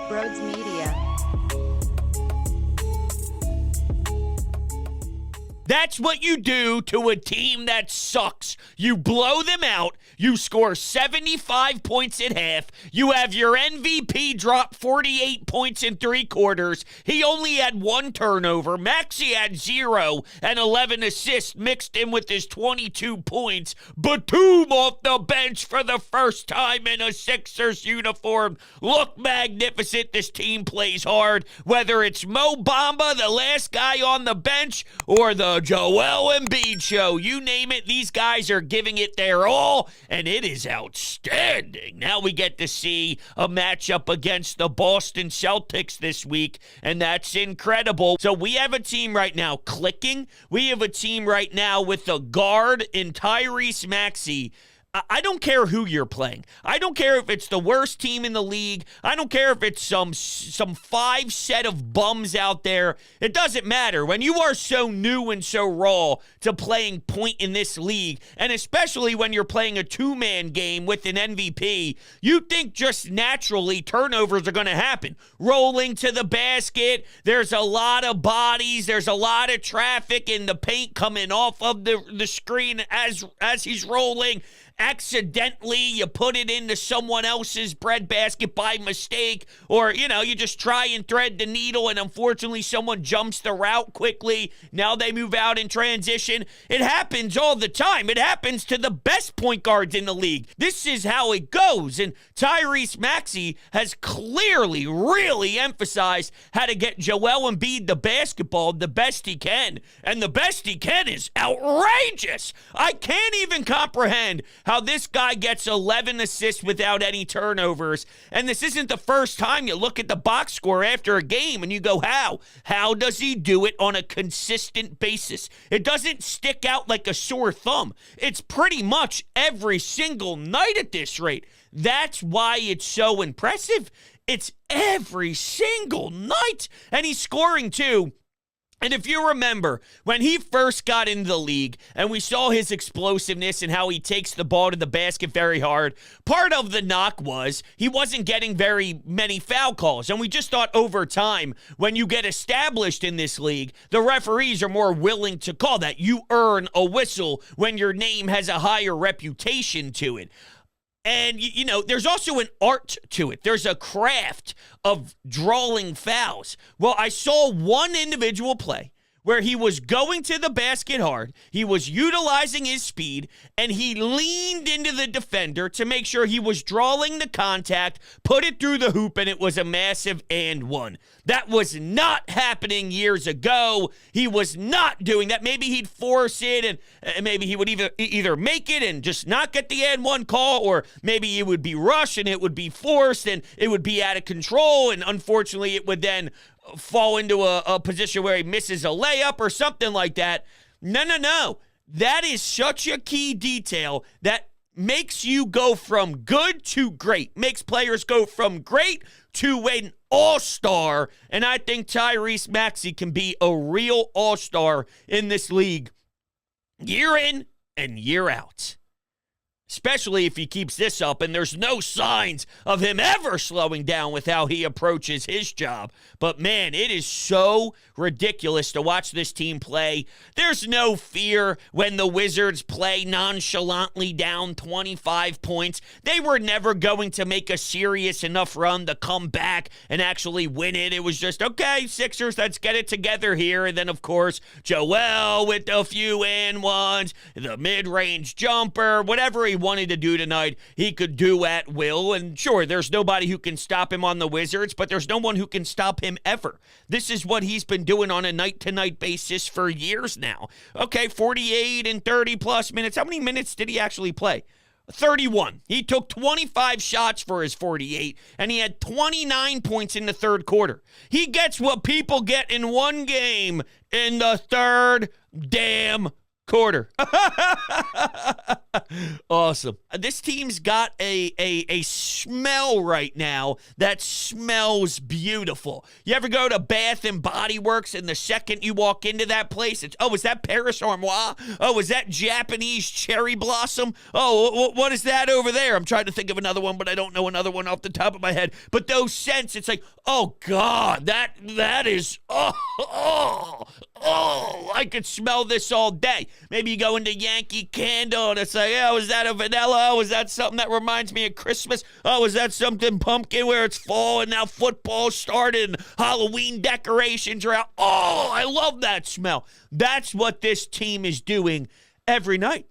Brodes Media. That's what you do to a team that sucks. You blow them out. You score 75 points at half. You have your MVP drop 48 points in 3 quarters. He only had 1 turnover. Maxey had 0 and 11 assists mixed in with his 22 points. Batum off the bench for the first time in a Sixers uniform. Look magnificent. This team plays hard. Whether it's Mo Bamba, the last guy on the bench, or the Joel Embiid show, you name it, these guys are giving it their all, and it is outstanding. Now we get to see a matchup against the Boston Celtics this week, and that's incredible. So we have a team right now clicking. We have a team right now with a guard in Tyrese Maxey. I don't care who you're playing. I don't care if it's the worst team in the league. I don't care if it's some 5 set of bums out there. It doesn't matter. When you are so new and so raw to playing point in this league, and especially when you're playing a 2-man game with an MVP, you think just naturally turnovers are going to happen. Rolling to the basket, there's a lot of bodies, there's a lot of traffic in the paint coming off of the screen as he's rolling. Accidentally, you put it into someone else's breadbasket by mistake, or, you just try and thread the needle, and unfortunately, someone jumps the route quickly. Now they move out in transition. It happens all the time. It happens to the best point guards in the league. This is how it goes, and Tyrese Maxey has clearly really emphasized how to get Joel Embiid the basketball the best he can, and the best he can is outrageous. I can't even comprehend how this guy gets 11 assists without any turnovers. And this isn't the first time you look at the box score after a game and you go, how? How does he do it on a consistent basis? It doesn't stick out like a sore thumb. It's pretty much every single night at this rate. That's why it's so impressive. It's every single night. And he's scoring too. And if you remember, when he first got into the league and we saw his explosiveness and how he takes the ball to the basket very hard, part of the knock was he wasn't getting very many foul calls. And we just thought over time, when you get established in this league, the referees are more willing to call that. You earn a whistle when your name has a higher reputation to it. And, there's also an art to it. There's a craft of drawing fouls. Well, I saw one individual play where he was going to the basket hard, he was utilizing his speed, and he leaned into the defender to make sure he was drawing the contact, put it through the hoop, and it was a massive and one. That was not happening years ago. He was not doing that. Maybe he'd force it, and maybe he would either make it and just not get the and one call, or maybe it would be rushed and it would be forced and it would be out of control, and unfortunately it would then fall into a position where he misses a layup or something like that. No. That is such a key detail that makes you go from good to great, makes players go from great to an all-star, and I think Tyrese Maxey can be a real all-star in this league year in and year out. Especially if he keeps this up, and there's no signs of him ever slowing down with how he approaches his job. But man, it is so ridiculous to watch this team play. There's no fear when the Wizards play nonchalantly down 25 points. They were never going to make a serious enough run to come back and actually win it. It was just, okay, Sixers, let's get it together here. And then, of course, Joel with a few and ones, the mid-range jumper, whatever he wanted to do tonight, he could do at will. And sure, there's nobody who can stop him on the Wizards, but there's no one who can stop him ever. This is what he's been doing on a night-to-night basis for years now. Okay, 48 and 30-plus minutes. How many minutes did he actually play? 31. He took 25 shots for his 48, and he had 29 points in the third quarter. He gets what people get in one game in the third damn Quarter. Awesome. This team's got a smell right now that smells beautiful. You ever go to Bath and Body Works and the second you walk into that place, it's, oh, is that Paris Armoire? Oh, is that Japanese cherry blossom? Oh, what is that over there? I'm trying to think of another one, but I don't know another one off the top of my head. But those scents, it's like, oh, God, that is, oh, I could smell this all day. Maybe you go into Yankee Candle and it's like, oh, is that a vanilla? Oh, is that something that reminds me of Christmas? Oh, is that something pumpkin where it's fall and now football started and Halloween decorations are out? Oh, I love that smell. That's what this team is doing every night.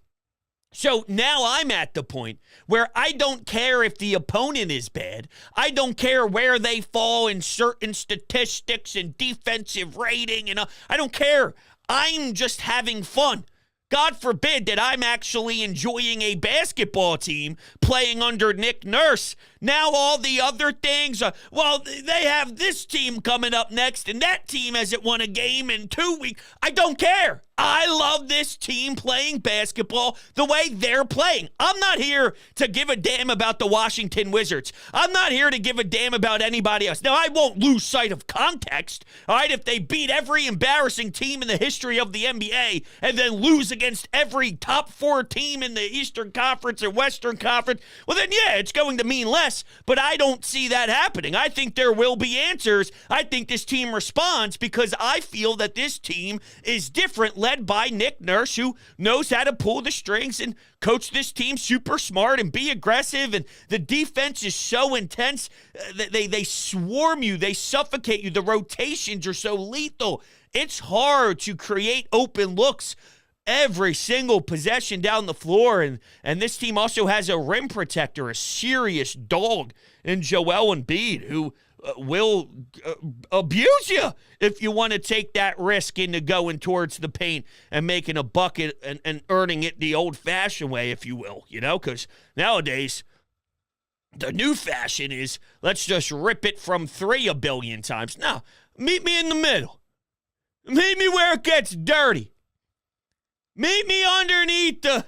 So now I'm at the point where I don't care if the opponent is bad. I don't care where they fall in certain statistics and defensive rating. And I don't care. I'm just having fun. God forbid that I'm actually enjoying a basketball team playing under Nick Nurse. Now all the other things, well, they have this team coming up next, and that team hasn't won a game in 2 weeks. I don't care. I love this team playing basketball the way they're playing. I'm not here to give a damn about the Washington Wizards. I'm not here to give a damn about anybody else. Now, I won't lose sight of context, all right? If they beat every embarrassing team in the history of the NBA and then lose against every top 4 team in the Eastern Conference or Western Conference, well, then, yeah, it's going to mean less, but I don't see that happening. I think there will be answers. I think this team responds because I feel that this team is different, led by Nick Nurse, who knows how to pull the strings and coach this team super smart and be aggressive. And the defense is so intense. They swarm you. They suffocate you. The rotations are so lethal. It's hard to create open looks every single possession down the floor. And this team also has a rim protector, a serious dog in Joel Embiid, who will abuse you if you want to take that risk into going towards the paint and making a bucket and earning it the old-fashioned way, if you will, because nowadays the new fashion is let's just rip it from 3 a billion times. No, meet me in the middle. Meet me where it gets dirty. Meet me underneath the,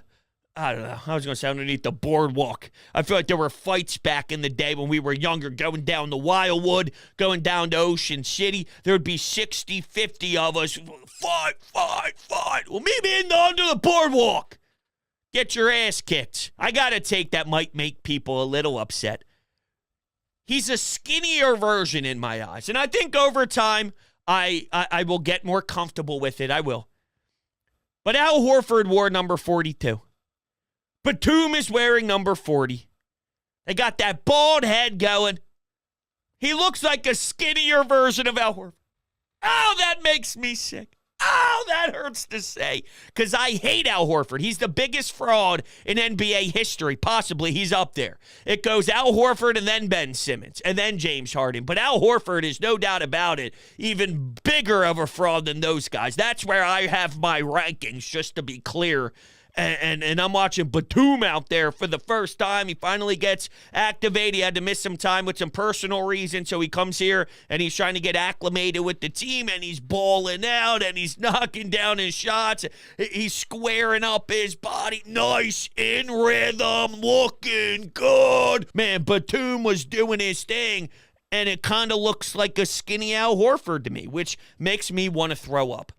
I don't know, I was going to say underneath the boardwalk. I feel like there were fights back in the day when we were younger, going down to Wildwood, going down to Ocean City. There would be 60, 50 of us. Fight. Well, meet me under the boardwalk. Get your ass kicked. I got a take that might make people a little upset. He's a skinnier version in my eyes. And I think over time, I will get more comfortable with it. I will. But Al Horford wore number 42. Batum is wearing number 40. They got that bald head going. He looks like a skinnier version of Al Horford. Oh, that makes me sick. Oh, that hurts to say. Because I hate Al Horford. He's the biggest fraud in NBA history. Possibly he's up there. It goes Al Horford and then Ben Simmons and then James Harden. But Al Horford is no doubt about it even bigger of a fraud than those guys. That's where I have my rankings, just to be clear. And I'm watching Batum out there for the first time. He finally gets activated. He had to miss some time with some personal reasons, so he comes here and he's trying to get acclimated with the team, and he's balling out, and he's knocking down his shots. He's squaring up his body. Nice, in rhythm, looking good. Man, Batum was doing his thing, and it kind of looks like a skinny Al Horford to me, which makes me want to throw up.